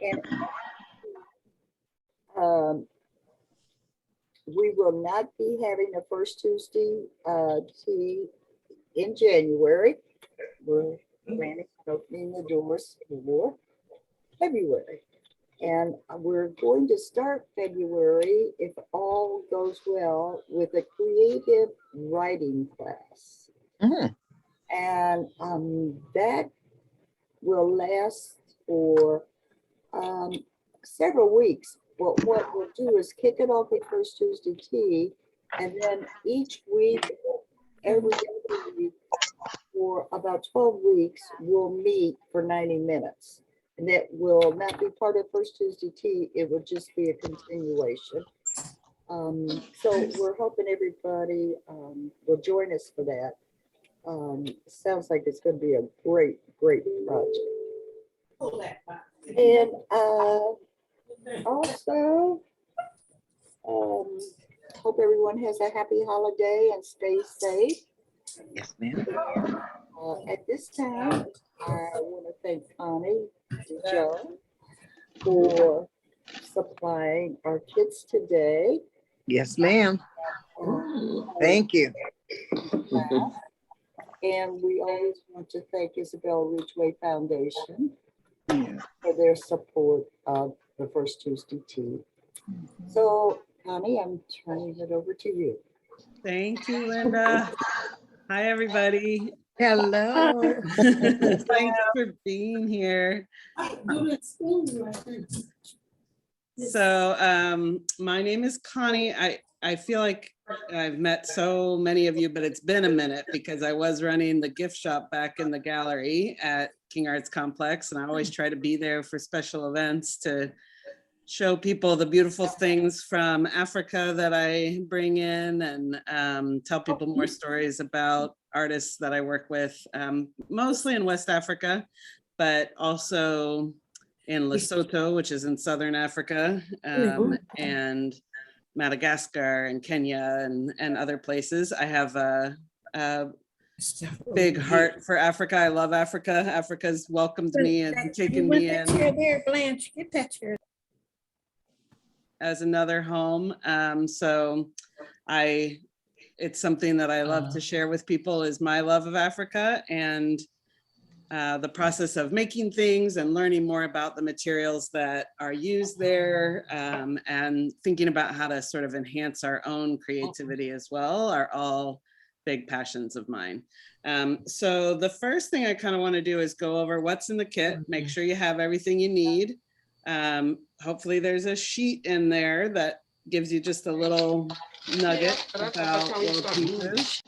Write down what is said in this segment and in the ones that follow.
And we will not be having the first Tuesday tea in January. We're planning on opening the doors for February. And we're going to start February, if all goes well, with a creative writing class. And that will last for several weeks. But what we'll do is kick it off with First Tuesday Tea, and then each week, every other week, for about 12 weeks, we'll meet for 90 minutes. And that will not be part of First Tuesday Tea, it will just be a continuation. So we're hoping everybody will join us for that. Sounds like it's going to be a great, great project. And also, hope everyone has a happy holiday and stay safe. Yes, ma'am. At this time, I want to thank Connie De Jong for supplying our kits today. Yes, ma'am. Thank you. And we always want to thank Isabel Ridgway Foundation for their support of the First Tuesday Tea. So, Connie, I'm turning it over to you. Thank you, Linda. Hi, everybody. Hello. Thanks for being here. So my name is Connie. I feel like I've met so many of you, but it's been a minute because I was running the gift shop back in the gallery at King Arts Complex, and I always try to be there for special events to show people the beautiful things from Africa that I bring in, and tell people more stories about artists that I work with, mostly in West Africa, but also in Lesotho, which is in Southern Africa, and Madagascar and Kenya and other places. I have a big heart for Africa. I love Africa. Africa's welcomed me and taken me in as another home. So it's something that I love to share with people, is my love of Africa, and the process of making things and learning more about the materials that are used there, and thinking about how to sort of enhance our own creativity as well, are all big passions of mine. So the first thing I kind of want to do is go over what's in the kit, make sure you have everything you need. Hopefully there's a sheet in there that gives you just a little nugget about little pieces.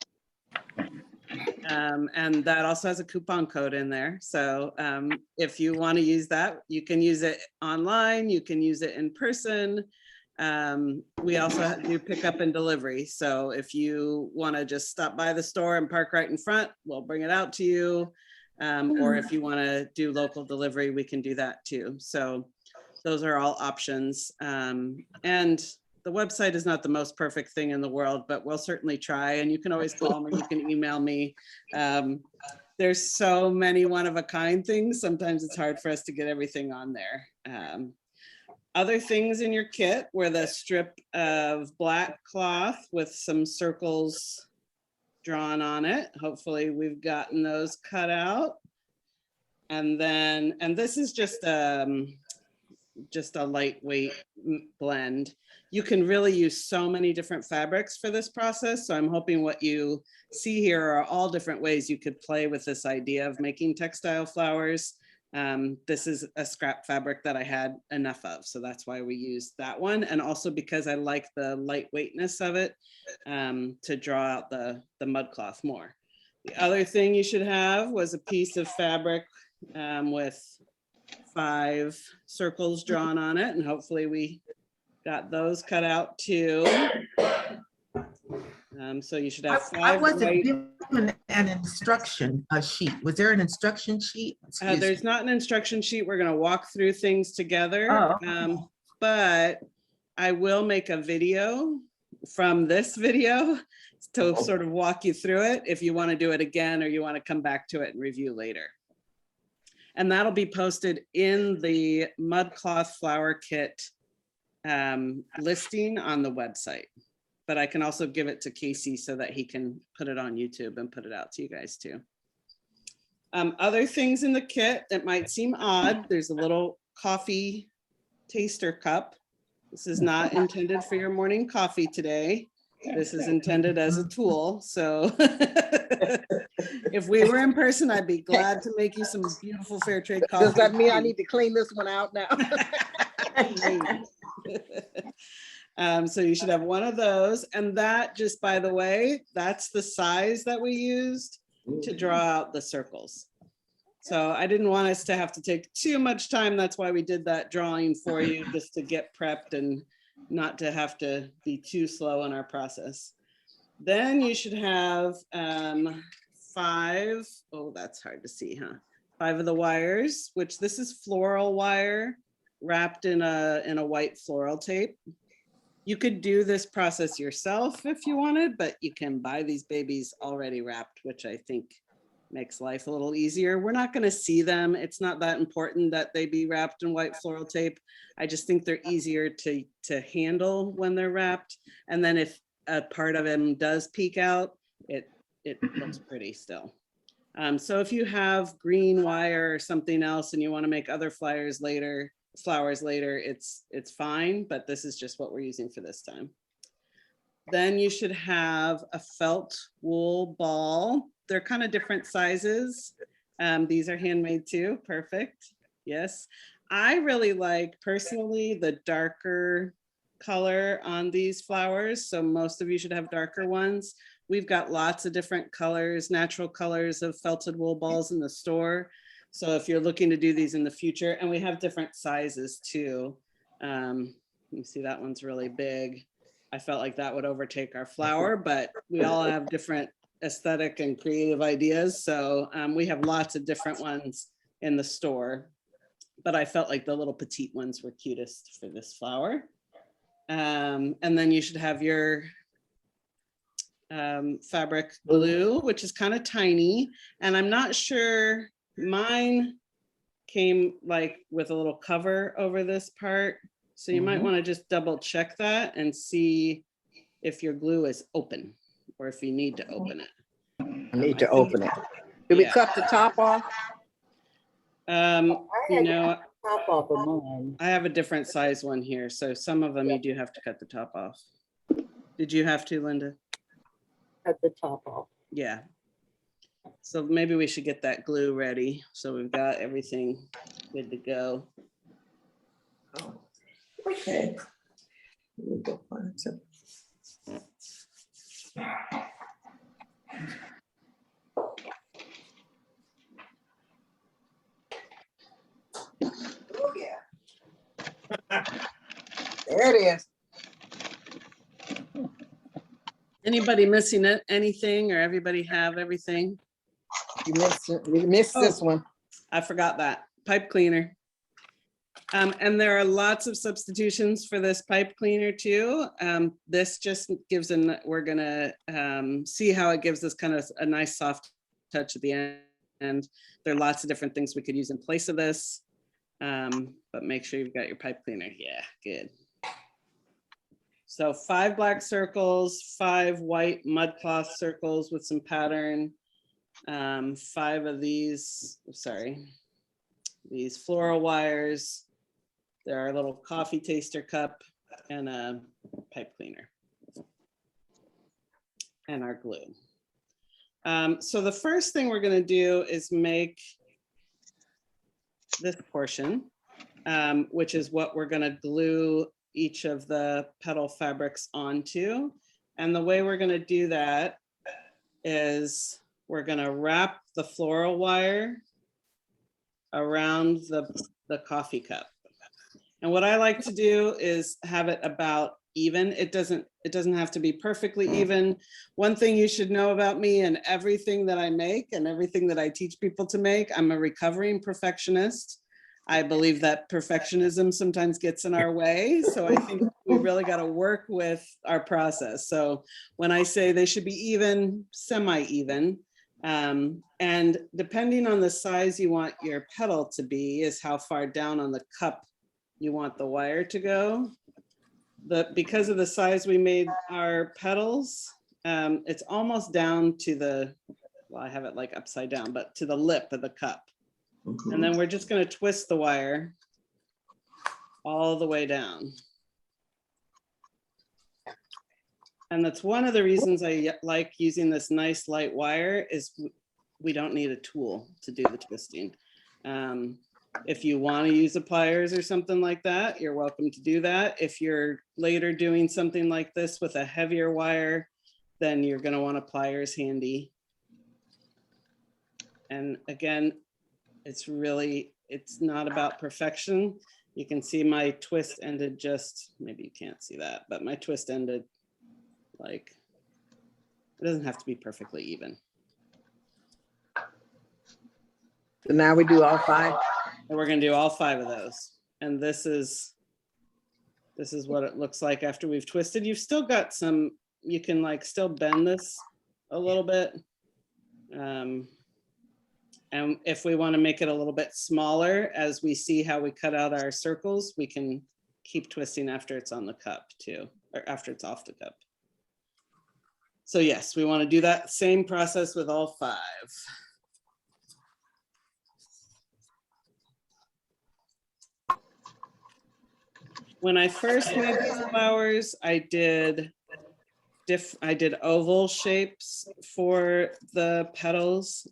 And that also has a coupon code in there. So if you want to use that, you can use it online, you can use it in person. We also do pickup and delivery. So if you want to just stop by the store and park right in front, we'll bring it out to you. Or if you want to do local delivery, we can do that too. So those are all options. And the website is not the most perfect thing in the world, but we'll certainly try. And you can always call me, you can email me. There's so many one-of-a-kind things. Sometimes it's hard for us to get everything on there. Other things in your kit were the strip of black cloth with some circles drawn on it. Hopefully we've gotten those cut out. And then, and this is just a lightweight blend. You can really use so many different fabrics for this process. So I'm hoping what you see here are all different ways you could play with this idea of making textile flowers. This is a scrap fabric that I had enough of, so that's why we used that one. And also because I like the lightweightness of it, to draw out the mudcloth more. The other thing you should have was a piece of fabric with 5 circles drawn on it, and hopefully we got those cut out too. So you should have 5. I wasn't given an instruction sheet. Was there an instruction sheet? There's not an instruction sheet. We're going to walk through things together. Oh. But I will make a video from this video to sort of walk you through it if you want to do it again or you want to come back to it and review later. And that'll be posted in the Mudcloth flower kit listing on the website. But I can also give it to Casey so that he can put it on YouTube and put it out to you guys too. Other things in the kit that might seem odd, there's a little coffee taster cup. This is not intended for your morning coffee today. This is intended as a tool. So if we were in person, I'd be glad to make you some beautiful fair trade coffee. Does that mean I need to clean this one out now? So you should have one of those. And that, just by the way, that's the size that we used to draw out the circles. So I didn't want us to have to take too much time. That's why we did that drawing for you, just to get prepped and not to have to be too slow in our process. Then you should have 5, oh, that's hard to see, huh? 5 of the wires, which this is floral wire wrapped in a white floral tape. You could do this process yourself if you wanted, but you can buy these babies already wrapped, which I think makes life a little easier. We're not going to see them. It's not that important that they be wrapped in white floral tape. I just think they're easier to handle when they're wrapped. And then if a part of them does peek out, it looks pretty still. So if you have green wire or something else and you want to make other flowers later, it's fine, but this is just what we're using for this time. Then you should have a felt wool ball. They're kind of different sizes. These are handmade too. Perfect. Yes. I really like personally the darker color on these flowers. So most of you should have darker ones. We've got lots of different colors, natural colors of felted wool balls in the store. So if you're looking to do these in the future, and we have different sizes too. You see that one's really big. I felt like that would overtake our flower, but we all have different aesthetic and creative ideas. So we have lots of different ones in the store, but I felt like the little petite ones were cutest for this flower. And then you should have your fabric glue, which is kind of tiny. And I'm not sure, mine came like with a little cover over this part. So you might want to just double check that and see if your glue is open or if you need to open it. I need to open it. Did we cut the top off? You know, Top off of mine. I have a different size one here. So some of them you do have to cut the top off. Did you have to, Linda? Cut the top off. Yeah. So maybe we should get that glue ready. So we've got everything good to go. Oh, okay. We'll go find some. Oh, yeah. There it is. Anybody missing it? Anything, or everybody have everything? You missed this one. I forgot that. Pipe cleaner. And there are lots of substitutions for this pipe cleaner too. This just gives we're gonna see how it gives us kind of a nice soft touch at the end. And there are lots of different things we could use in place of this. But make sure you've got your pipe cleaner. Yeah, good. So 5 black circles, 5 white mudcloth circles with some pattern. 5 of these, these floral wires. There are a little coffee taster cup and a pipe cleaner. And our glue. So the first thing we're gonna do is make this portion, which is what we're gonna glue each of the petal fabrics onto. And the way we're gonna do that is we're gonna wrap the floral wire around the coffee cup. And what I like to do is have it about even. It doesn't have to be perfectly even. One thing you should know about me and everything that I make and everything that I teach people to make, I'm a recovering perfectionist. I believe that perfectionism sometimes gets in our way. So I think we really got to work with our process. So when I say they should be even, semi-even, And depending on the size you want your petal to be is how far down on the cup you want the wire to go. Because of the size we made our petals, it's almost down to the, well, I have it like upside down, but to the lip of the cup. And then we're just going to twist the wire all the way down. And that's one of the reasons I like using this nice light wire is we don't need a tool to do the twisting. If you want to use the pliers or something like that, you're welcome to do that. If you're later doing something like this with a heavier wire, then you're going to want a pliers handy. And again, it's not about perfection. You can see my twist ended just, maybe you can't see that, but my twist ended like, it doesn't have to be perfectly even. So now we do all 5. And we're gonna do all 5 of those. And this is what it looks like after we've twisted. You've still got some, you can like still bend this a little bit. And if we want to make it a little bit smaller, as we see how we cut out our circles, we can keep twisting after it's on the cup too, or after it's off the cup. So yes, we want to do that same process with all 5. When I first made these flowers, I did oval shapes for the petals.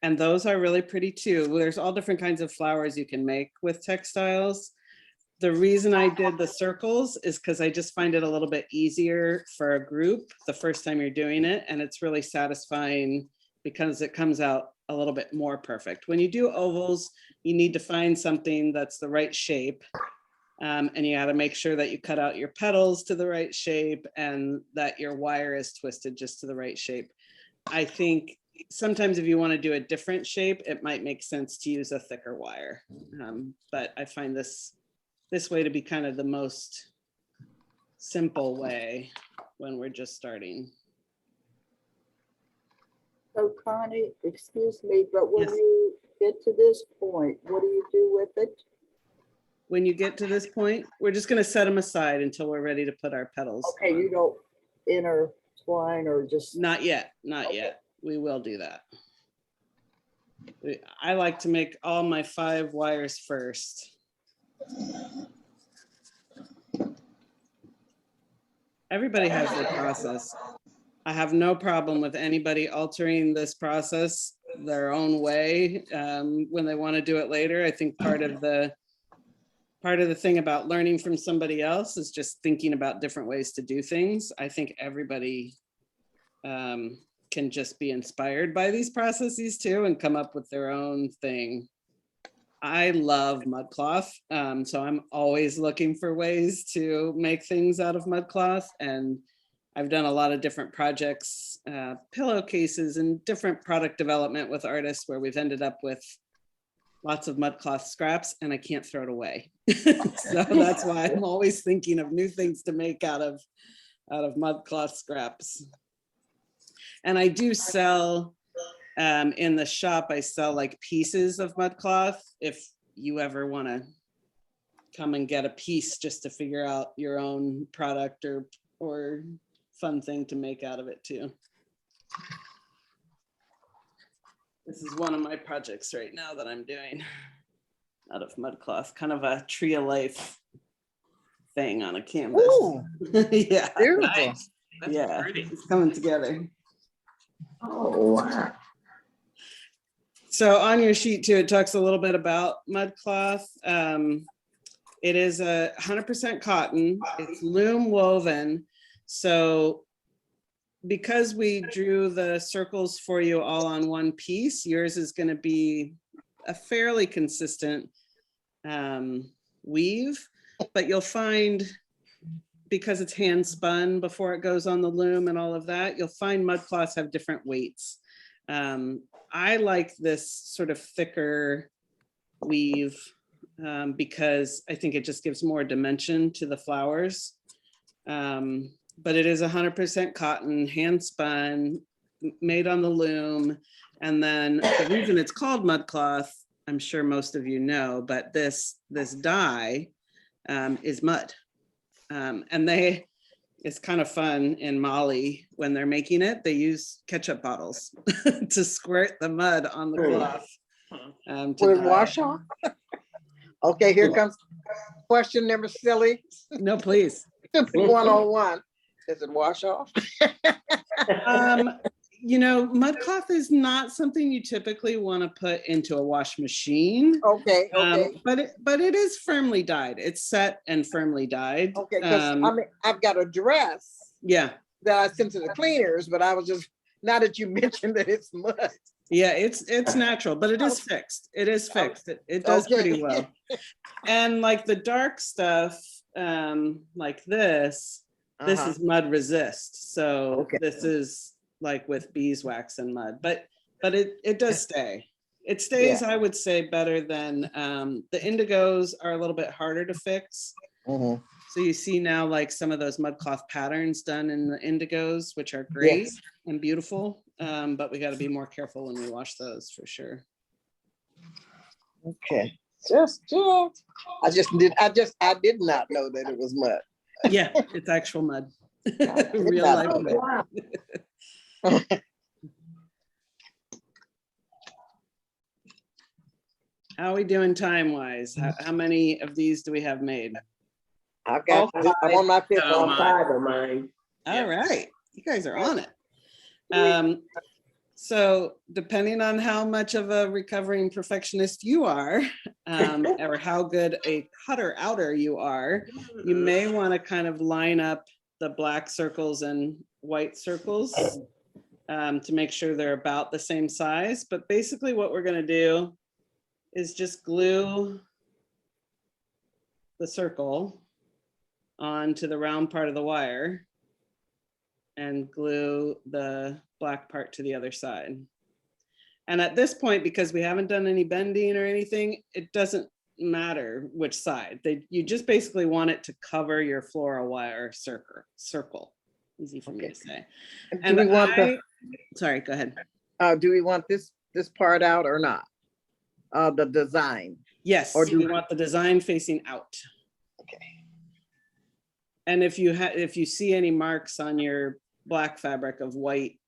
And those are really pretty too. There's all different kinds of flowers you can make with textiles. The reason I did the circles is because I just find it a little bit easier for a group the first time you're doing it. And it's really satisfying because it comes out a little bit more perfect. When you do ovals, you need to find something that's the right shape. And you got to make sure that you cut out your petals to the right shape and that your wire is twisted just to the right shape. I think sometimes if you want to do a different shape, it might make sense to use a thicker wire. But I find this way to be kind of the most simple way when we're just starting. So Connie, excuse me, but when Yes. you get to this point, what do you do with it? When you get to this point, we're just going to set them aside until we're ready to put our petals. Okay, you don't intertwine or just. Not yet, not yet. We will do that. I like to make all my 5 wires first. Everybody has their process. I have no problem with anybody altering this process their own way when they want to do it later. I think part of the thing about learning from somebody else is just thinking about different ways to do things. I think everybody can just be inspired by these processes too and come up with their own thing. I love Mudcloth, so I'm always looking for ways to make things out of Mudcloth, and I've done a lot of different projects, pillowcases and different product development with artists where we've ended up with lots of Mudcloth scraps and I can't throw it away. So that's why I'm always thinking of new things to make out of Mudcloth scraps. And I do sell, in the shop, I sell like pieces of Mudcloth. If you ever want to come and get a piece just to figure out your own product or fun thing to make out of it too. This is one of my projects right now that I'm doing out of Mudcloth, kind of a tree of life thing on a canvas. Ooh, Yeah, beautiful. Nice. That's yeah, pretty. it's coming together. Oh, wow. So on your sheet too, it talks a little bit about Mudcloth. It is 100% cotton. It's loom woven. So because we drew the circles for you all on one piece, yours is going to be a fairly consistent weave, but you'll find, because it's hand spun before it goes on the loom and all of that, you'll find Mudcloths have different weights. I like this sort of thicker weave because I think it just gives more dimension to the flowers. But it is 100% cotton, hand spun, made on the loom. And then the reason it's called Mudcloth, I'm sure most of you know, but this dye is mud. And it's kind of fun in Mali when they're making it, they use ketchup bottles to squirt the mud on the cloth. To Will it dye. wash off? Okay, here comes question number silly. No, please. 101. Does it wash off? You know, Mudcloth is not something you typically want to put into a wash machine. Okay, okay. But it is firmly dyed. It's set and firmly dyed. Okay, because I mean, I've got a dress Yeah. that I sent to the cleaners, but I was just, now that you mentioned that it's mud. Yeah, it's natural, but it is fixed. It is fixed. It does pretty well. And like the dark stuff, like this is mud resist. So this is like with beeswax and mud, but it does stay. It stays, I would say, better than the indigos are a little bit harder to fix. So you see now like some of those Mudcloth patterns done in the indigos, which are great and beautiful. But we got to be more careful when we wash those for sure. Okay. I did not know that it was mud. Yeah, it's actual mud. Real life mud. How are we doing time wise? How many of these do we have made? I've got, I'm on my fifth Oh, one. 5 of mine. All right, you guys are on it. So depending on how much of a recovering perfectionist you are, or how good a cutter outer you are, you may want to kind of line up the black circles and white circles to make sure they're about the same size. But basically what we're going to do is just glue the circle onto the round part of the wire and glue the black part to the other side. And at this point, because we haven't done any bending or anything, it doesn't matter which side. You just basically want it to cover your floral wire circle. Easy for me to say. And Do we want sorry, go ahead. Do we want this part out or not? The design. Yes, or do we want the design facing out? Okay. And if you see any marks on your black fabric of white,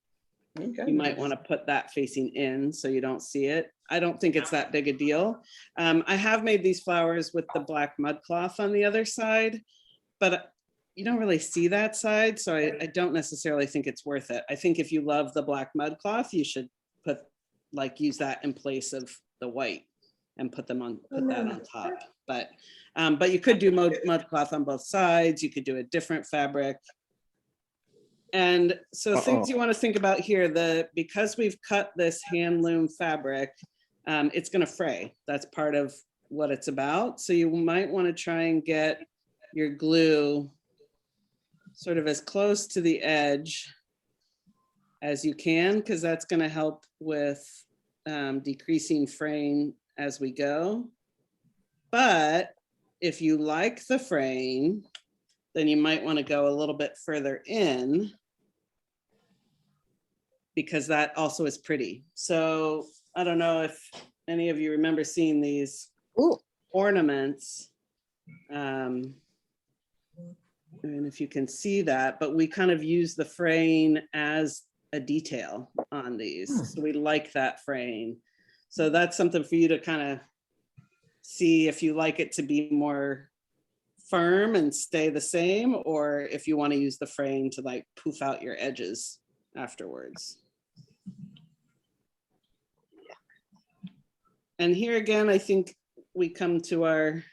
you might want to put that facing in so you don't see it. I don't think it's that big a deal. I have made these flowers with the black Mudcloth on the other side, but you don't really see that side, so I don't necessarily think it's worth it. I think if you love the black Mudcloth, you should use that in place of the white and put that on top. But you could do Mudcloth on both sides. You could do a different fabric. And so things you want to think about here, because we've cut this hand loom fabric, it's going to fray. That's part of what it's about. So you might want to try and get your glue sort of as close to the edge as you can, because that's going to help with decreasing fraying as we go. But if you like the fraying, then you might want to go a little bit further in, because that also is pretty. So I don't know if any of you remember seeing these ornaments. And if you can see that, but we kind of use the fraying as a detail on these. So we like that fraying. So that's something for you to kind of see if you like it to be more firm and stay the same, or if you want to use the fraying to like poof out your edges afterwards. And here again, I think we come to our,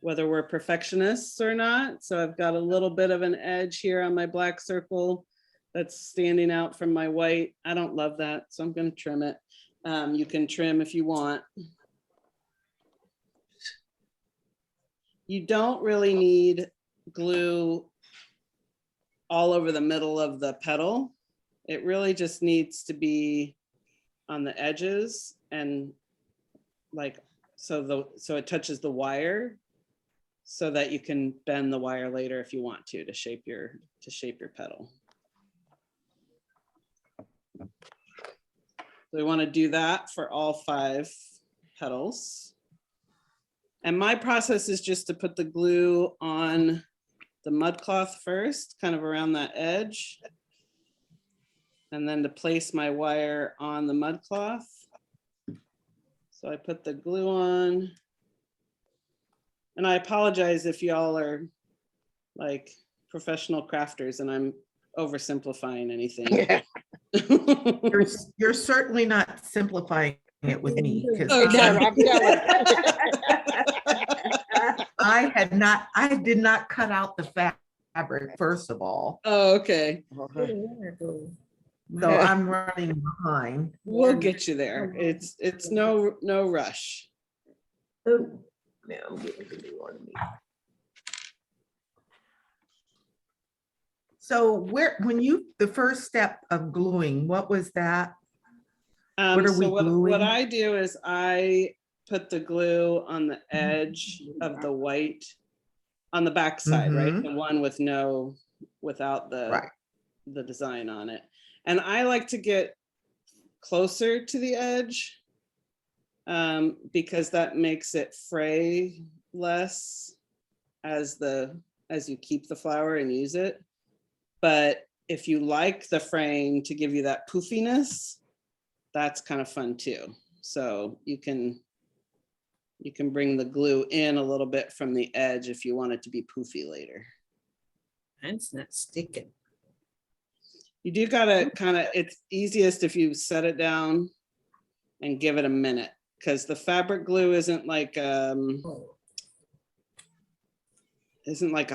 whether we're perfectionists or not. So I've got a little bit of an edge here on my black circle that's standing out from my white. I don't love that, so I'm going to trim it. You can trim if you want. You don't really need glue all over the middle of the petal. It really just needs to be on the edges and like, so it touches the wire so that you can bend the wire later if you want to shape your petal. we want to do that for all 5 petals. And my process is just to put the glue on the mudcloth first, kind of around that edge. And then to place my wire on the mudcloth. So I put the glue on. And I apologize if y'all are like professional crafters and I'm oversimplifying anything. You're certainly not simplifying it with me, because Okay. I'm telling I did not cut out the fabric, first of all. Oh, okay. you. So I'm running behind. We'll get you there. It's no rush. Oh, now I'm getting the glue on me. So the first step of gluing, what was that? What are we What gluing? I do is I put the glue on the edge of the white, on the back side, right? Mhm. The one without Right. the design on it. And I like to get closer to the edge because that makes it fray less as you keep the flower and use it. But if you like the fraying to give you that poofiness, that's kind of fun too. So you can bring the glue in a little bit from the edge if you want it to be poofy later. It's not sticking. You do gotta it's easiest if you set it down and give it a minute, because the fabric glue isn't like a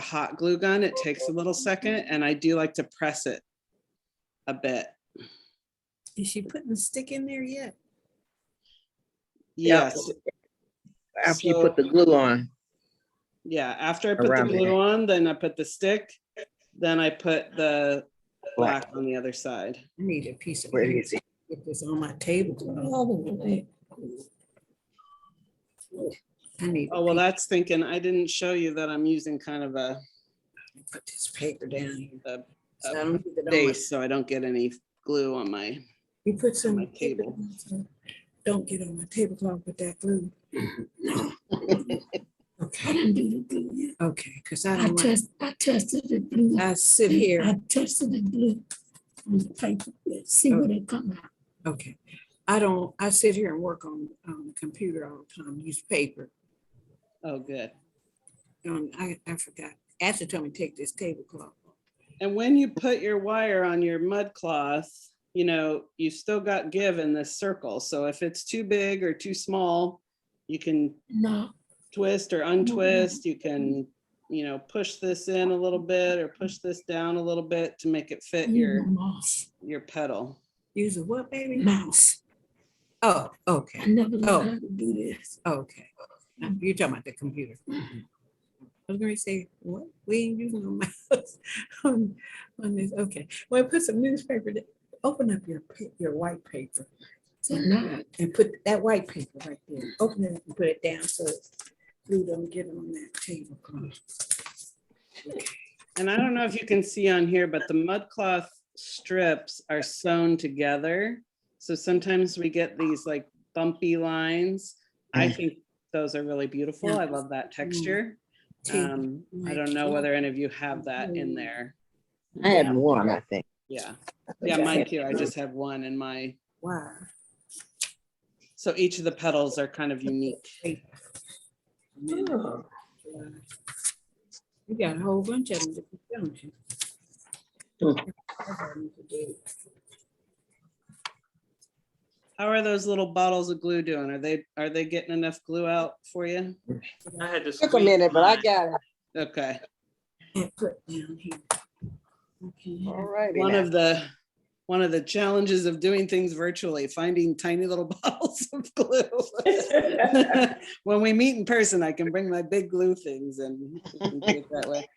hot glue gun. It takes a little second, and I do like to press it a bit. Is she putting the stick in there yet? Yes. After you put the glue on. Yeah, after I put the Around glue there. on, then I put the stick, then I put the black on the other side. I need a piece of. Where is it? Get this on my table. I need. Oh, well, that's thinking, I didn't show you that I'm using kind of a Put this paper down here. a So I don't get it on my- base, so I don't get any glue on my You put some my paper table. down, so don't get on my tablecloth with that glue. Okay. I didn't do the glue yet. Okay, because I I don't want, tested the glue. I sit here. I tested the glue on the paper. Let's see what it come out. Okay. I sit here and work on the computer all the time, use paper. Oh, good. I forgot. Ashley told me to take this tablecloth off. And when you put your wire on your mudcloth, you still got give in this circle. So if it's too big or too small, you can No, twist or untwist. You can, push this in a little bit or push this down a little bit to make it fit mouse. your petal. Use a what, baby? Mouse. Oh, I okay. never learned Oh. how to do this. Okay. You're talking about the computer. I was going to say, what? We ain't using no mouse on this. Okay. Well, put some newspaper. Open up your white paper. So now, And put that white paper right there. Open it up and put it down so glue don't get on that tablecloth. And I don't know if you can see on here, but the mudcloth strips are sewn together. So sometimes we get these like bumpy lines. I think those are really beautiful. I love that texture. I don't know whether any of you have that in there. I had one, I think. Yeah. Yeah, mine too. I just have one in my, Wow. so each of the petals are kind of unique. Oh. You got a whole bunch of them, don't you? How are those little bottles of glue doing? Are they getting enough glue out for you? I had to Took a minute, but I squeeze got it. Okay. And put down here. Okay. All righty. One of the challenges of doing things virtually, finding tiny little bottles of glue. When we meet in person, I can bring my big glue things and we can do it that way.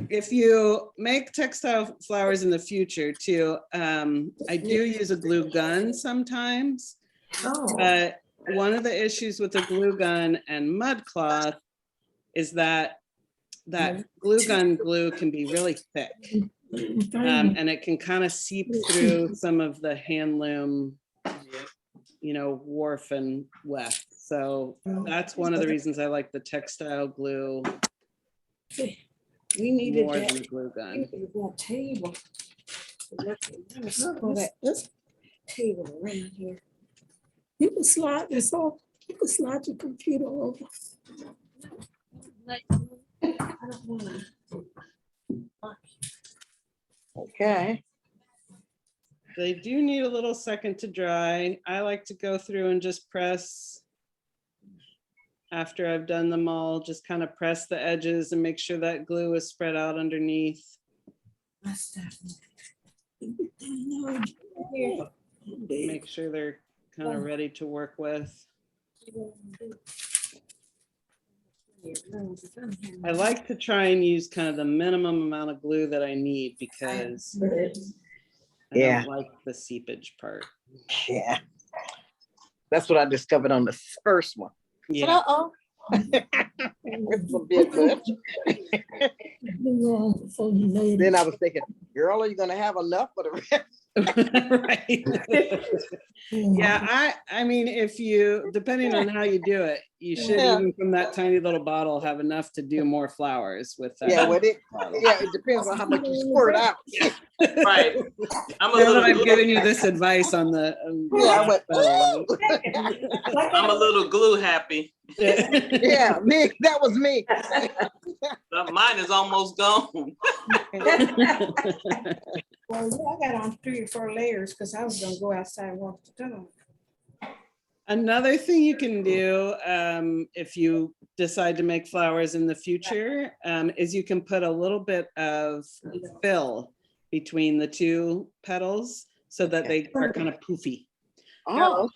If you make textile flowers in the future too, I do use a glue gun sometimes. But one of the issues with the glue gun and mudcloth is that glue gun glue can be really thick. And it can kind of seep through some of the hand loom, warp and weft. So that's one of the reasons I like the textile glue We needed more than that. the glue gun. We needed that table. Let's pull that table around here. You can slide this off. You can slide your computer over. I don't wanna. Okay. They do need a little second to dry. I like to go through and just press after I've done them all, just kind of press the edges and make sure that glue is spread out underneath. My stuff. Make sure they're kind of ready to work with. I like to try and use kind of the minimum amount of glue that I need because I Yeah. don't like the seepage part. Yeah. That's what I discovered on the first one. Yeah. Uh-oh. It's a bit much. Then I was thinking, girl, are you gonna have enough for the rest? Right. Yeah, I mean, if you, depending on how you do it, you should Yeah. even from that tiny little bottle have enough to do more flowers with that. Yeah, it depends on how much you squirt out. Right. I'm a Now that little I've glue, given you this advice on the. Yeah, I went, I'm a little glue happy. yeah, me, that was me. Mine is almost gone. Well, yeah, I got on 3 or 4 layers because I was gonna go outside and walk the dog. Another thing you can do if you decide to make flowers in the future is you can put a little bit of fill between the 2 petals so that they are kind of poofy. Oh,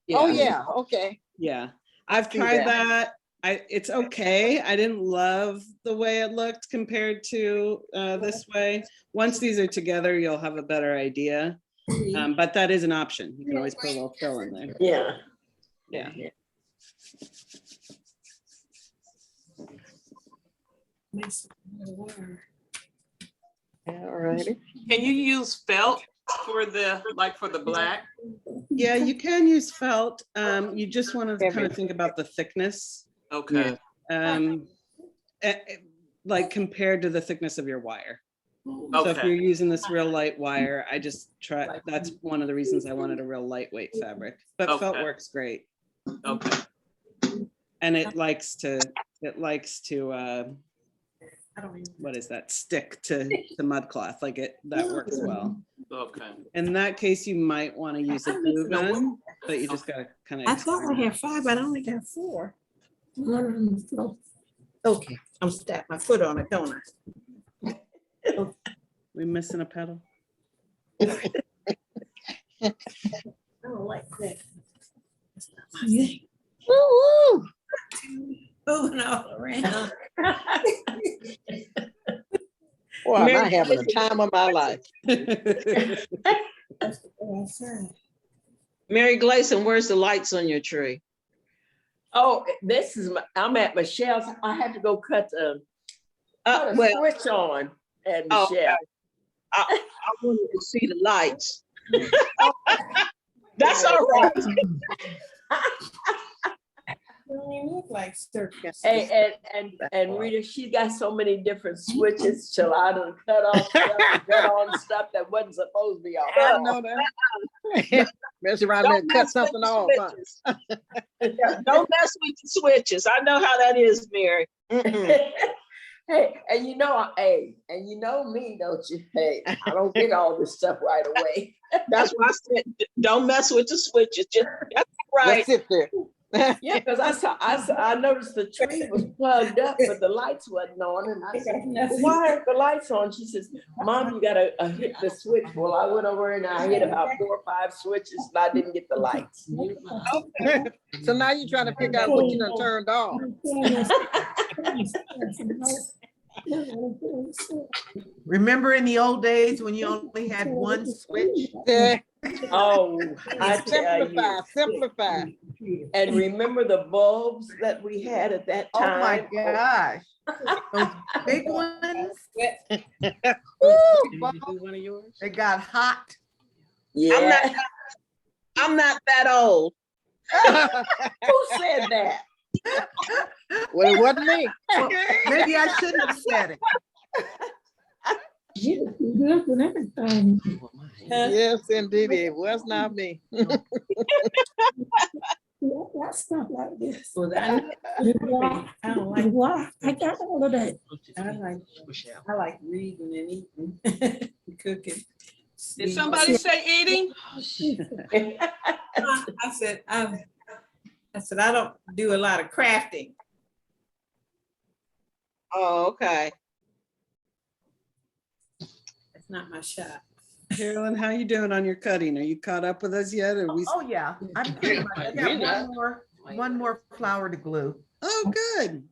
yeah, okay. Yeah, I've See tried that. that. It's okay. I didn't love the way it looked compared to this way. Once these are together, you'll have a better idea. But that is an option. You can always put a little fill in there. Yeah. Yeah. All righty. Can you use felt for the black? Yeah, you can use felt. You just want to kind of think about the thickness. Okay. Like compared to the thickness of your wire. So if you're Okay. using this real light wire, I just try, that's one of the reasons I wanted a real lightweight fabric, but felt Okay. works great. Okay. And it likes to I don't even. what is that, stick to the mudcloth, like that works well. Okay. In that case, you might want to use a glue gun, but you just gotta kind I of. thought I had 5, but I only got 4. Okay, I'm stepping my foot on it, don't I? We missing a pedal? I don't like that. Woo-woo. Moving all around. Boy, am I having the time of my life. Mary Gleason, where's the lights on your tree? Oh, I'm at Michelle's. I had to go cut a Well, switch on at Oh, Michelle. I wanted to see the lights. That's all right. You don't even look like circus. And Rita, she got so many different switches till I done cut off stuff, cut on stuff that wasn't supposed to be on. I know that. Mess around there and cut something off. Huh? Don't mess with the switches. I know how that is, Mary. Hey, and you know me, don't you? Hey, I don't get all this stuff right away. That's why I said, don't mess with the switches. That's right. Let's sit there. Yeah, because I noticed the tree was plugged up, but the lights wasn't on, and I said, well, "Why aren't the lights on?" She says, "Mom, you gotta hit the switch." Well, I went over and I hit about 4 or 5 switches, and I didn't get the lights. So now you're trying to figure out what you done turned off. Remember in the old days when you only had one switch? Yeah. Oh, I tell you. Simplify. computer. And remember the bulbs that we had at that Oh my time? gosh. Those big ones, One of yours? they got hot. Yeah. I'm not that old. Who said that? Well, it wasn't me. Well, maybe I shouldn't have said it. You good with everything. Yes, indeed, it was not me. Got stuff like this. Well, I don't like. Why? I got all of that. I like reading and eating, cooking. Did somebody say eating? I said, I don't do a lot of crafting. Oh, okay. That's not my shop. Carolyn, how you doing on your cutting? Are you caught up with us yet? Or we? Oh, yeah. I'm pretty much, I got one more flower to glue. Oh, good.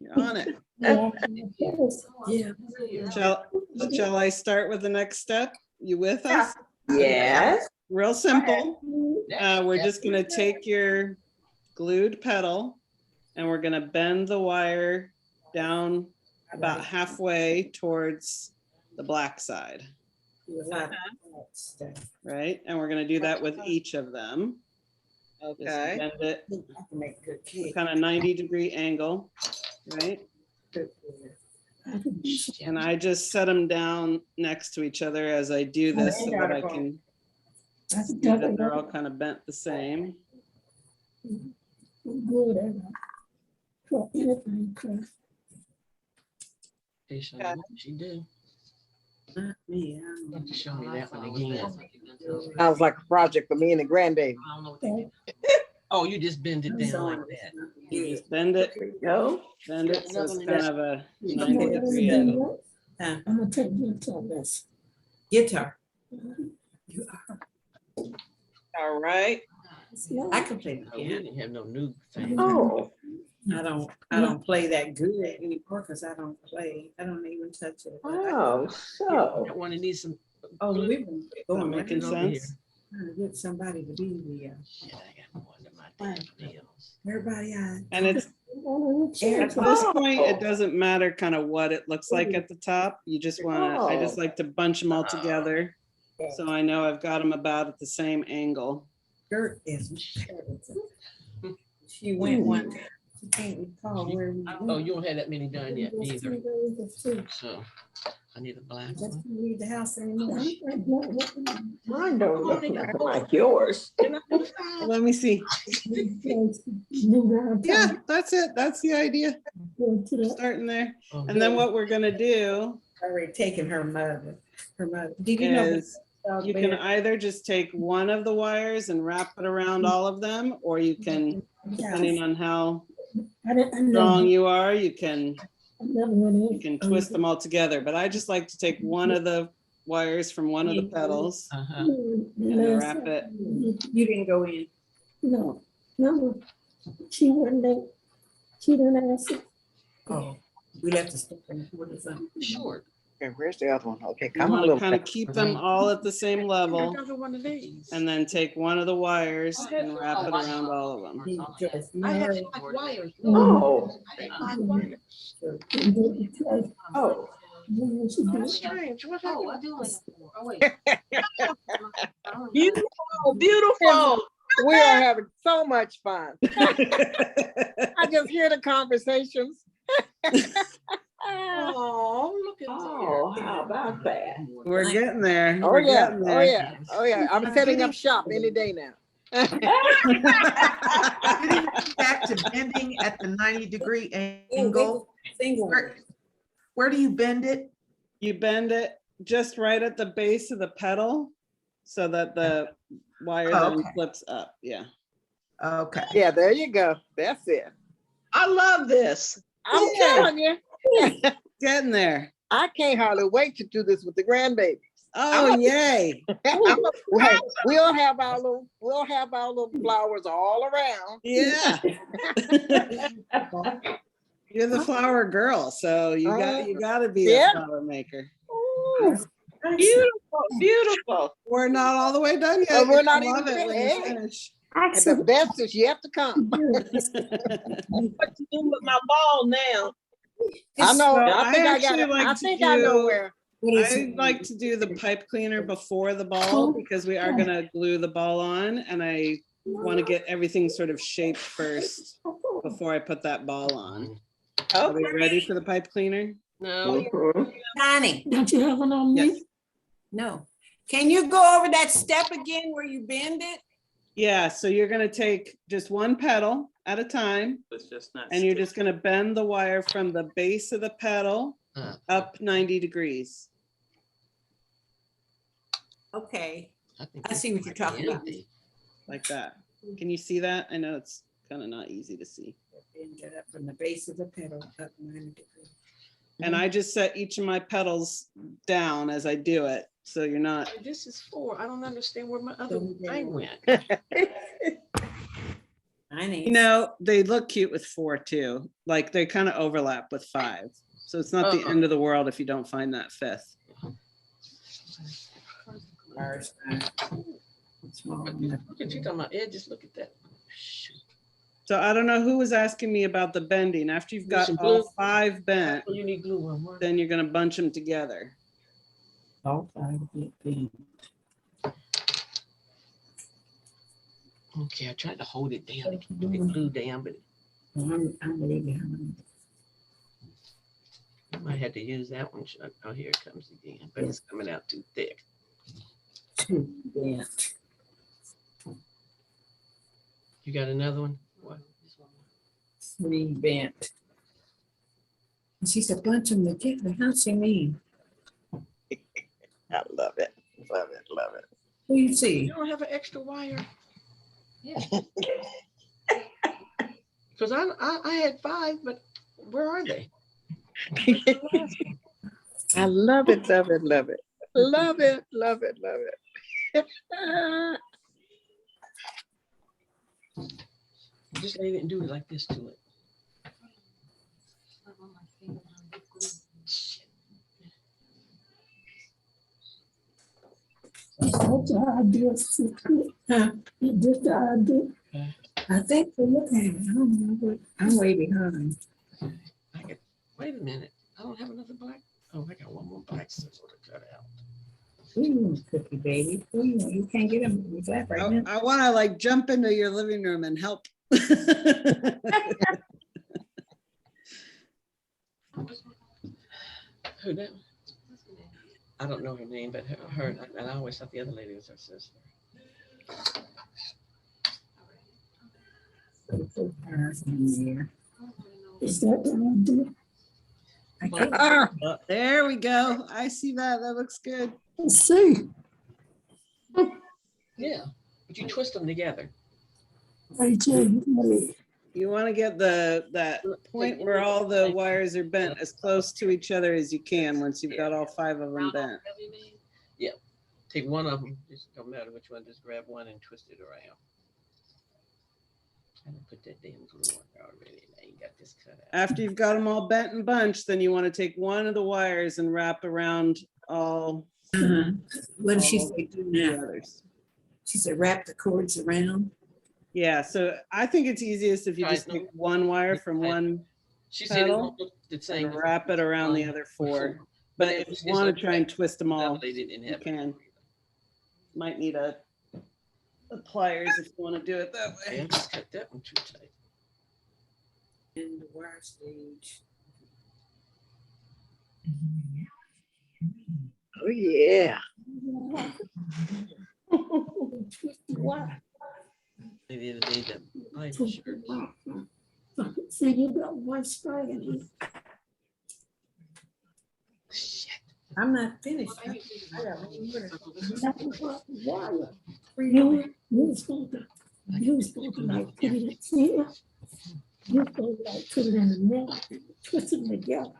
You're on it. Yeah. Shall I start with the next step? You with us? Yes. Real simple. We're just gonna take your glued petal and we're gonna bend the wire down about halfway towards the black side, right? And we're gonna do that with each of them. Just Okay. bend it I can make good cake. kind of 90-degree angle, right? And I just set them down next to each other as I do this so that I can see that they're all kind of bent the same. Good at for anything craft. She did. Not me. Show me that one again. Sounds like a project for me and the grandbaby. Oh, you just bend it down like that. You just bend it, Go. bend it so it's kind of a 90-degree angle. I'm gonna take you to this. Guitar. All right. I can play the Oh, we piano. didn't have no new thing. Oh. I don't play that good anymore because I don't even touch it. Oh, so. That one that needs some. Oh, we've been going Making over here. sense? trying to get somebody to be the, Shit, I got one of my damn deals. everybody And it's at this point, it doesn't matter kind of what it looks like at the top. You just want to, I just like to bunch them all together. So I know I've got them about at the same angle. skirt is. She went one day. She can't recall where we Oh, went. you don't have that many done yet either. So I need a black Just one. leave the house anymore. Mine don't look nothing like yours. Let me see. Yeah, that's it. That's the idea. Starting there. Oh, And then what we're gonna do Already taken her mother. Did you know? is you can either just take one of the wires and wrap it around all of them, or you can, depending on how strong you are, you can twist them all together. But I just like to take one of the wires from one of the petals uh-huh. and then wrap it. You didn't go in. No, no, she wouldn't, she didn't answer. Oh, we left the stuff in the corner or something. Short. Okay, where's the other one? Okay, You come on, want to little. kind of keep them all at the same level, Another one of these. and then take one of the wires and wrap it around all of them. I have like wires. Oh, Oh. That's strange. What happened? Beautiful, beautiful. We are having so much fun. I just hear the conversations. Oh, look at oh, how about that? We're getting there. Oh We're yeah, getting oh there. yeah, oh yeah. I'm setting up shop any day now. Getting back to bending at the 90-degree angle, Single. where do you bend it? You bend it just right at the base of the petal so that the wire Oh, then okay. flips up. Yeah. Okay. Yeah, there you go. That's it. I love this. I'm telling you, Getting there. I can't hardly wait to do this with the grandbaby. Oh, yay. We'll have our little flowers all around. Yeah. You're the flower girl, so you got to be Yeah. a flower maker. Beautiful, beautiful. We're not all the way done yet. Oh, we're You're not gonna love even it when you finished. finish. And the best is yet to come. What to do with my ball now? I know, Well, I think I got actually it. like I to think I know do- where. I like to do the pipe cleaner before the ball because we are gonna glue the ball on and I want to get everything sort of shaped first before I put that ball on. Are we ready for the pipe cleaner? No, Connie, Don't you have one on Yes. me? no. Can you go over that step again where you bend it? Yeah, so you're gonna take just one pedal at a time It's just not. and you're just gonna bend the wire from the base of the pedal up 90 degrees. Okay, think I see what you're talking about. Like that. Can you see that? I know it's kind of not easy to see. Bend it up from the base of the pedal up 90 degrees. And I just set each of my pedals down as I do it. So you're not, This is 4. I don't understand where my other thing went. you know, they look cute with 4 too. Like they kind of overlap with 5. So it's not the end of the world if you don't find that 5th. Look at you talking about edges. Look at that. So I don't know who was asking me about the bending. After you've got some all glue? 5 bent, You need glue on one. then you're gonna bunch them together. Okay, I tried to hold it down, to keep the glue down, but I might have to use that one. Oh, here it comes again, but it's coming out too thick. You got another one? What? 3 bent. She said, bunch them together. How's she mean? I love it, love it, love it. Who you see? You don't have an extra wire? Yeah. Because I had 5, but where are they? I love it, love it, love it. Love it, love it, love it. Just lay it and do it like this to it. That's the idea. Huh? Just the idea. I think we're looking at it. I don't know what. I'm way behind. Wait a minute. I don't have another black. Oh, I got one more black circle to cut out. Ooh, cookie baby. Ooh, you can't get them with that right now. I want to like jump into your living room and help. Who that? I don't know her name, but her and I always thought the other lady was her sister. Is that the idea? There we go. I see that. That looks good. Let's see. Yeah, but you twist them together. You want to get that point where all the wires are bent as close to each other as you can once you've got all 5 of them bent. Yeah, take one of them. Just don't matter which one. Just grab one and twist it around. I didn't put that damn glue on there already. And I ain't got this cut out. After you've got them all bent and bunched, then you want to take one of the wires and wrap around all. What did she say? Do now? Others. She said wrap the cords around. Yeah, so I think it's easiest if you just take one wire from one She said it pedal won't look the same. and wrap it around the other 4. But if you want to try and twist them all, you can. Might need a pliers if you want to do it that way. I just cut that one too tight. In the wire stage. Oh, yeah. Maybe it'll be the light shirt. So you got one string in here. Shit. I'm not finished. You was supposed to like put it here. You supposed to like put it in the middle, twist them together.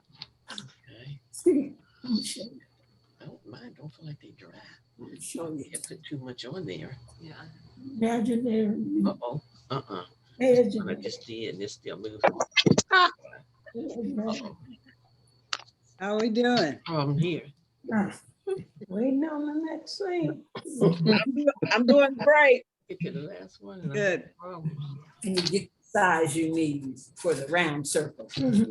Okay. See, I'm show you. I don't mind. Don't feel like they dry. I'm show you. You put too much on there. Yeah. Imaginary. Uh-oh. Uh-uh. I Imaginary. just did. This still moves. How are we doing? Problem here. Waiting on the next thing. I'm doing great. Get to the last one. and I'm Good. wrong. And you get the size you need for the round circle.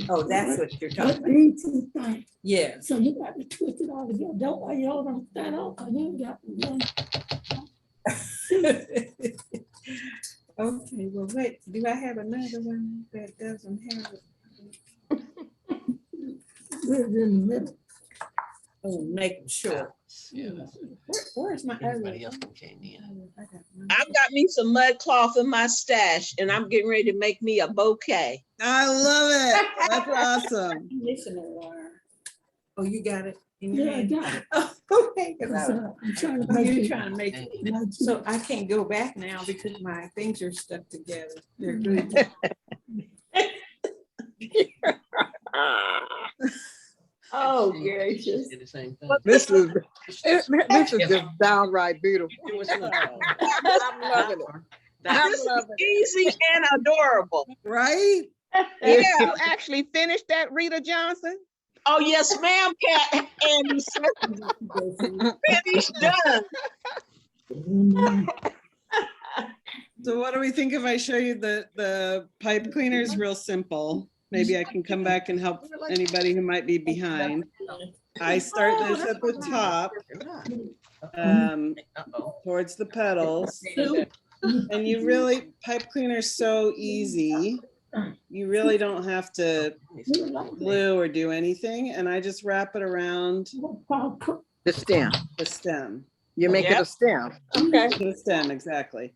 Oh, that's what you're talking But about. these two things, Yeah. so you got to twist it all together. Don't worry, you don't stand on, cause you ain't got one. Okay, well, wait, do I have another one that doesn't have it? We're in the middle. Oh, make them sure. Yeah. Where's my other? Everybody else came in. I got mine. I've got me some mudcloth in my stash and I'm getting ready to make me a bouquet. I love it. That's awesome. Listen, Laura. Oh, you got it in your Yeah, I hand? got it. Oh, okay, 'cause 'Cause, I'm trying to make you're it. trying to make it. like you. So I can't go back now because my things are stuck together. They're good. Oh, gracious. Did the same thing. This is just downright beautiful. It was fun. I'm loving it. I'm This is loving it. easy and adorable. Right? You actually finished that, Rita Johnson? Oh, yes, ma'am, Cat. And finished done. So what do we think if I show you the pipe cleaner is real simple? Maybe I can come back and help anybody who might be behind. I start this at the top, towards the pedals. And you really, pipe cleaner is so easy. You really don't have to glue or do anything. And I just wrap it around The stem. the stem. You make it a stem. Okay. The stem, exactly.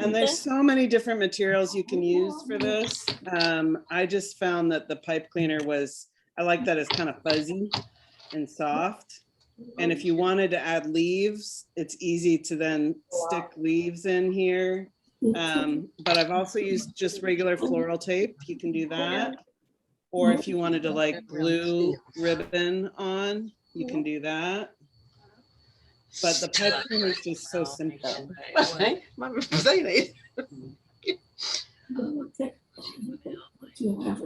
And there's so many different materials you can use for this. I just found that the pipe cleaner I like that it's kind of fuzzy and soft. And if you wanted to add leaves, it's easy to then stick leaves in here. But I've also used just regular floral tape. You can do that. Or if you wanted to like glue ribbon on, you can do that. But the pipe cleaner is just so simple.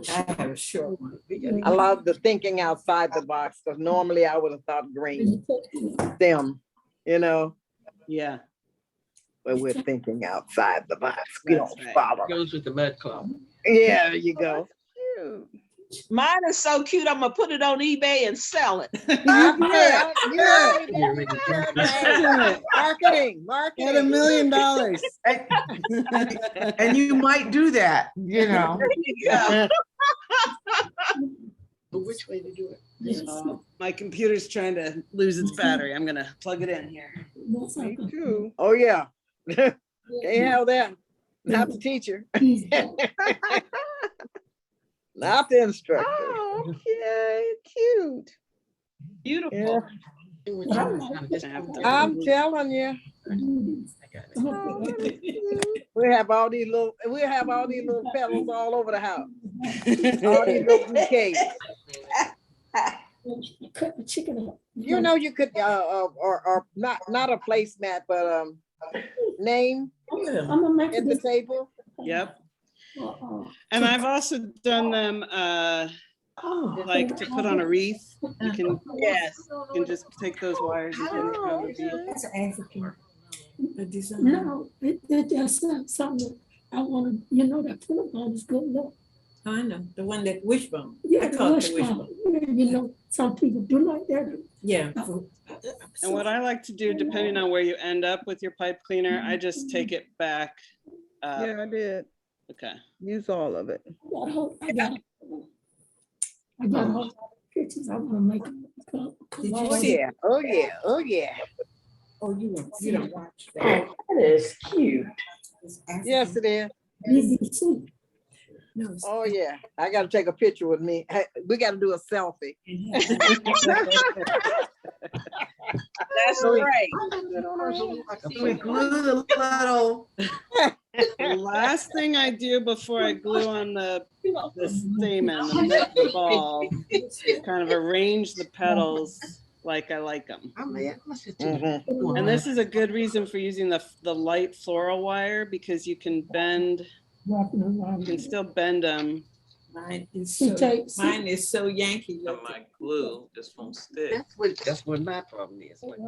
I have a short one. I love the thinking outside the box, because normally I would have thought green stem, Yeah. but we're thinking outside the box. We That's don't right. follow. Goes with the mudcloth. Yeah, there you go. Mine is so cute, I'm gonna put it on eBay and sell it. Marketing, Get $1 million. And you might do that, There you go. But which way to do it? My computer's trying to lose its battery. I'm gonna plug it in here. Me too. Oh, yeah. Can't have that. Not the teacher. Not the instructor. Oh, okay, cute. Beautiful. I'm telling you. We have all these little petals all over the house. All these little bouquets. Cut the chicken up. You could or not a placemat, but name I'm gonna make at the table. Yep. And I've also done them like to put on a wreath. You can, you can just take those wires and put it on the wreath. That's an African design. No, it just something I want to, that Philip is good look. I know, the one that wishbone. Yeah, I call it the wishbone. wishbone. Some people do like that. Yeah. And what I like to do, depending on where you end up with your pipe cleaner, I just take it back. Yeah, I did. Okay. Use all of it. I got a lot of pictures. I want to make them. Did you Oh see? yeah, oh yeah, oh yeah. Oh, you don't watch that. That is cute. It's African. Yes, it is. BBC. No, it's Oh yeah. I got to take a picture with me. Hey, we got to do a selfie. That's great. We glue the little. The last thing I do before I glue on the stamen, the ball, is kind of arrange the petals like I like them. Mhm. And this is a good reason for using the light floral wire, because you can still bend them Mine is She so, takes- mine is so Yankee And looking. my glue just won't stick. That's what my problem is. Like,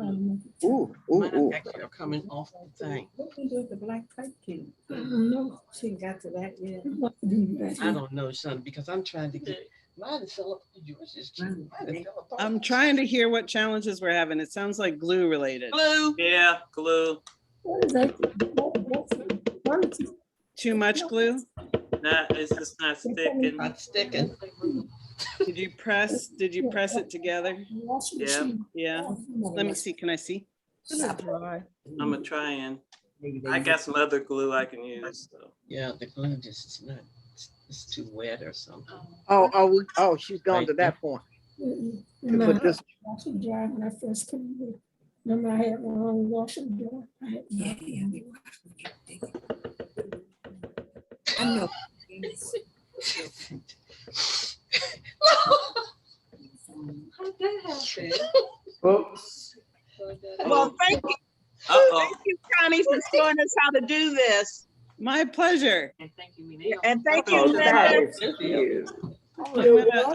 Ooh, mine actually are coming off the thing. What we do with the black pipe king? I don't know. She ain't got to that yet. What to do with I that? don't know, son, because I'm trying to get, mine is fell, yours is cheap. Mine is fell apart. I'm trying to hear what challenges we're having. It sounds like glue related. Glue. Yeah, glue. What is that? What is it? Too much glue? Nah, it's just not sticking. Not sticking. Did you press it together? Washing Yeah. machine. Yeah. Let me see. Can I see? I'm gonna try and, I got some other glue I can use, so. Yeah, the glue just is not, it's too wet or something. Oh, she's gone to that point. Mm-mm. But Remember, this, wash and dry when I first came here. Remember I had my own wash and dry. I had Yeah, we I know. How'd that happen? Oops. Well, thank you, Uh-oh. thank you, Connie, for showing us how to do this. My pleasure. And thank you, Oh, that Linda. is cute.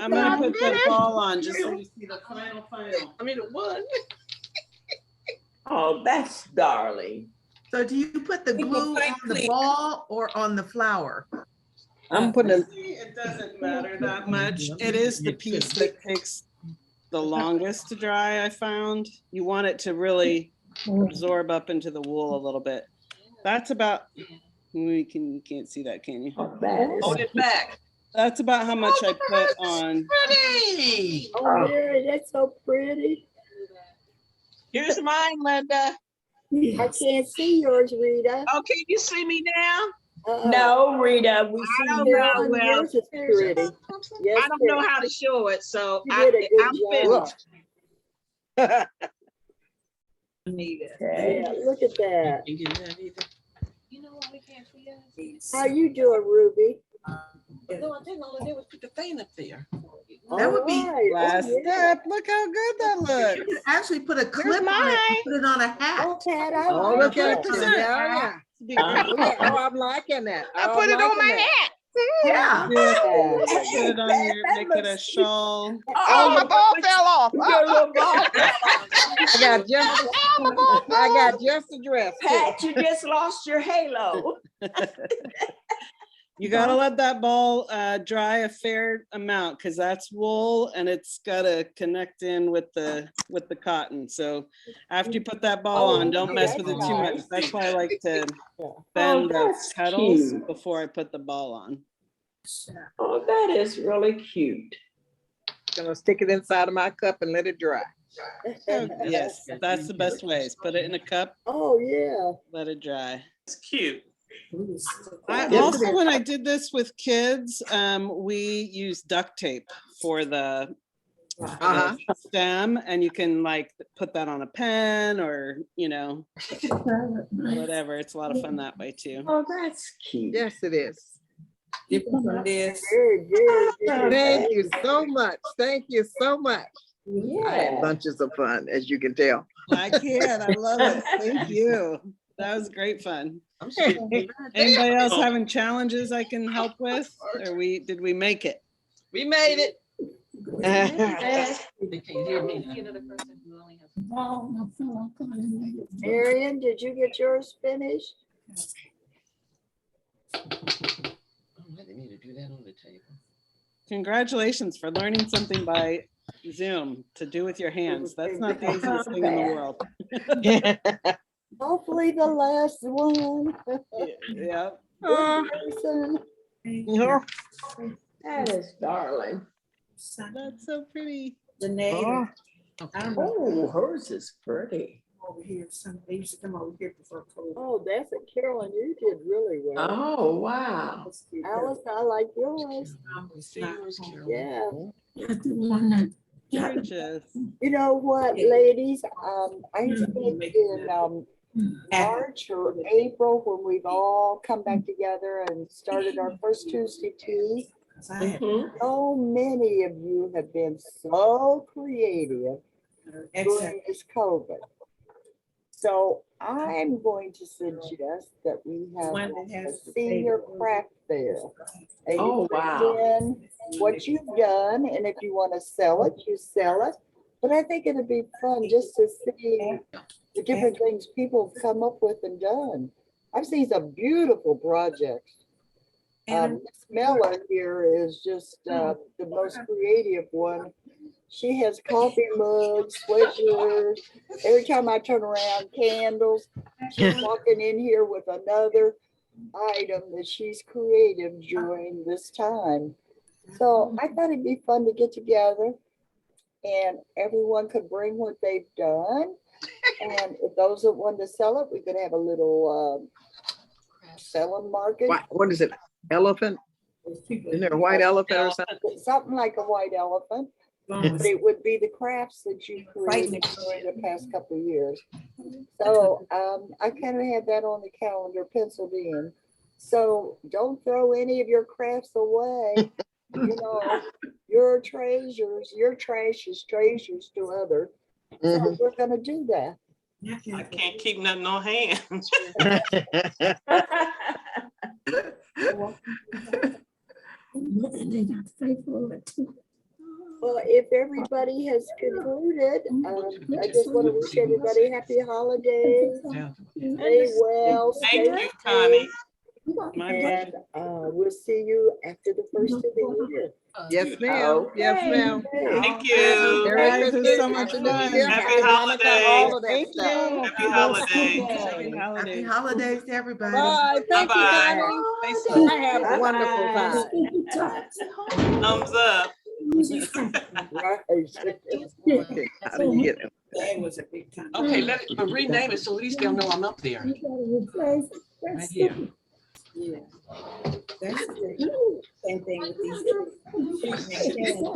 I'm gonna put the ball on just so you see the final. I mean, it was. Oh, that's darling. So do you put the glue on the ball or on the flower? I'm putting a, It doesn't matter that much. It is the piece that takes the longest to dry, I found. You want it to really absorb up into the wool a little bit. That's about, you can't see that, can you? Oh, that is. Hold it back. That's about how much I put on. Pretty. Oh, Mary, that's so pretty. Here's mine, Linda. I can't see yours, Rita. Oh, can you see me now? No, Rita, we I see don't you. know. Carolyn, Well, yours is pretty. Yes, I don't know how to show it, so You did a good I'm job. finished. Anita. Okay. Yeah, look at that. You get that either? You know what we can't see us? How you doing, Ruby? No, I didn't. All I did was put the thing up there. That would be Alright, Last oh, yeah. step. Look how good that You looks. could actually put a clip on it, and put it on a hat. Oh, Pat, I oh, like look at that. it. Yeah, yeah. Oh, I'm liking that. I put it on my hat. Yeah. Yeah. Put it on your, make it a shawl. Oh, my ball fell off. Your little ball. I got just the dress. too. Pat, you just lost your halo. You gotta let that ball dry a fair amount because that's wool and it's gotta connect in with the cotton. So after you put that ball on, don't mess with it too much. That's why I like to bend the that's petals cute. before I put the ball on. Oh, that is really cute. Gonna stick it inside of my cup and let it dry. Oh, yes, that's the best way. is put it in a cup, Oh, yeah. let it dry. It's cute. I Yes, it also, is. when I did this with kids, we used duct tape for the Uh-huh. stem, and you can like put that on a pen or, you know, whatever. It's a lot of fun that way too. Oh, that's cute. Yes, it is. Different from this. Very, very, very. Thank you so much. Thank you so much. I had Yeah. bunches of fun, as you can tell. I can, I love it. Thank you. That was great fun. I'm still. Anybody else having challenges I can help with? Or did we make it? We made it. They can't hear me. Marion, did you get yours finished? Oh, I didn't need to do that on the table. Congratulations for learning something by Zoom to do with your hands. That's not the easiest thing in the world. Hopefully the last one. Yeah. Person. Yeah. That is darling. That's so pretty. The neighbor. I don't know. Oh, hers is pretty. Over here, they used to come over here before COVID. Oh, that's it, Carolyn. You did really well. Oh, wow. Alice, I like yours. Yeah. Gorgeous. You know what, ladies? I think in March or April, when we've all come back together and started our first Tuesday tea, Mhm. so many of you have been so creative during this COVID. So I'm going to suggest that we have One that a has the senior table. craft fair. And Oh, you bring wow. in what you've done, and if you want to sell it, you sell it. But I think it'd be fun just to see the different things people have come up with and done. I've seen some beautiful projects. Miss Miller here is just the most creative one. She has coffee mugs, sweatshirts. Every time I turn around, candles. She's walking in here with another item that she's created during this time. So I thought it'd be fun to get together and everyone could bring what they've done. And if those that want to sell it, we could have a little selling market. What is it? Elephant? Isn't there a white elephant or something? Something like a white elephant. But it would be the crafts that you created during the past couple of years. So I kind of had that on the calendar penciled in. So don't throw any of your crafts away. You know, your treasures, your trash is treasures to others. So we're gonna do that. I can't keep nothing on hand. Well, if everybody has concluded, I just want to wish everybody happy holidays. Stay well, stay Thank you, Connie. and we'll see you after the first of the year. Yes, ma'am. Yes, ma'am. Thank you. Merry Christmas, so much fun. Happy holidays. All of that Thank stuff. you. Happy holidays. Happy Happy holidays. holidays to everybody. Bye. Thank you, Bye-bye. Connie. I have a wonderful time. Thumbs up. Right. Okay, how do you get it? That was a big time. Okay, but rename it so at least they'll know I'm up there. Right here. Yeah. That's the same thing with these.